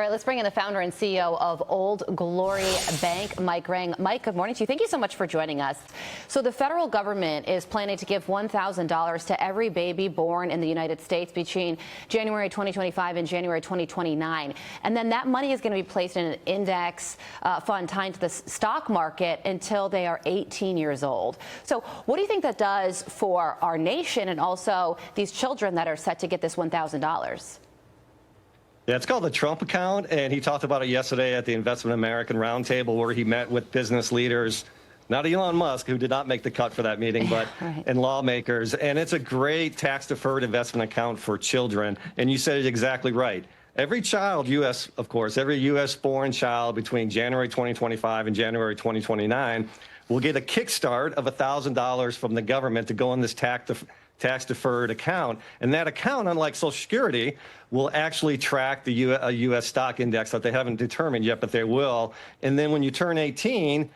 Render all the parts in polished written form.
All right, let's bring in the founder and CEO of Old Glory Bank, Mike Ring. Mike, good morning to you. Thank you so much for joining us. So the federal government is planning to give $1,000 to every baby born in the United States between January 2025 and January 2029. And then that money is going to be placed in an index fund tied to the stock market until they are 18 years old. So what do you think that does for our nation and also these children that are set to get this $1,000? Yeah, it's called the Trump account, and he talked about it yesterday at the Investment American Roundtable, where he met with business leaders, not Elon Musk, who did not make the cut for that meeting, but right. and lawmakers. And it's a great tax-deferred investment account for children. And you said it exactly right. Every child, of course, every U.S.-born child between January 2025 and January 2029 will get a kickstart of $1,000 from the government to go in this tax-deferred account. And that account, unlike Social Security, will actually track the U.S. stock index that they haven't determined yet, but they will. And then when you turn 18,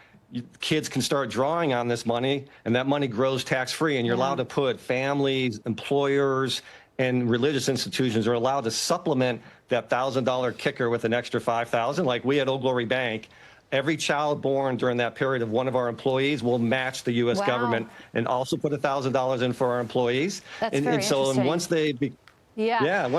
kids can start drawing on this money, and that money grows tax-free. And you're allowed to put families, employers, and religious institutions are allowed to supplement that $1,000 kicker with an extra $5,000, like we at Old Glory Bank. Every child born during that period of one of our employees will match the U.S. government and also put $1,000 in for our employees. That's and very so interesting. once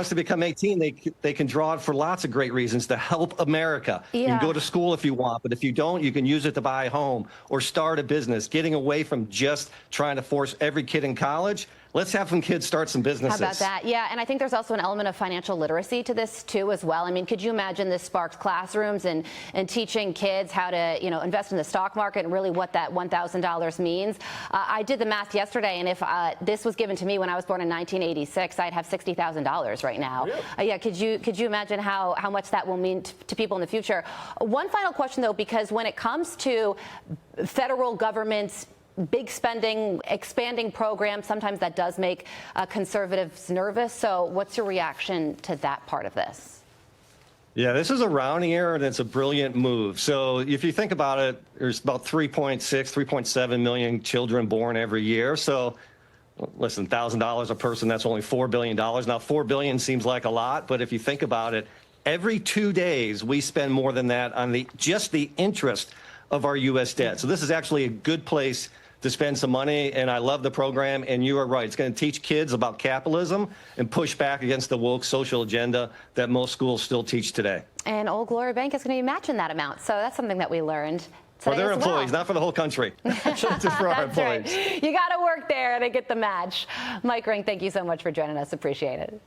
they become 18, they can draw it for lots of great reasons to help America. You can go to school if you want, but if you don't, you can use it to buy a home or start a business, getting away from just trying to force every kid in college. Let's have some kids start some businesses. How about that? Yeah, and I think there's also an element of financial literacy to this too as well. I mean, could you imagine this sparks classrooms and teaching kids how to, invest in the stock market and really what that $1,000 means? I did the math yesterday, and if this was given to me when I was born in 1986, I'd have $60,000 right now. Really? Yeah, could you imagine how much that will mean to people in the future? One final question, though, because when it comes to federal government's big spending, expanding programs, sometimes that does make conservatives nervous. So what's your reaction to that part of this? Yeah, this is a rounding error, and it's a brilliant move. So if you think about it, there's about 3.7 million children born every year. So listen, $1,000 a person, that's only $4 billion. Now, $4 billion seems like a lot, but if you think about it, every 2 days we spend more than that on just the interest of our U.S. debt. So this is actually a good place to spend some money, and I love the program, and you are right. It's going to teach kids about capitalism and push back against the woke social agenda that most schools still teach today. And Old Glory Bank is going to be matching that amount, so that's something that we learned for their employees, not for the whole country. Just for our employees. Right. You got to work there to get the match. Mike Ring, thank you so much for joining us. Appreciate it.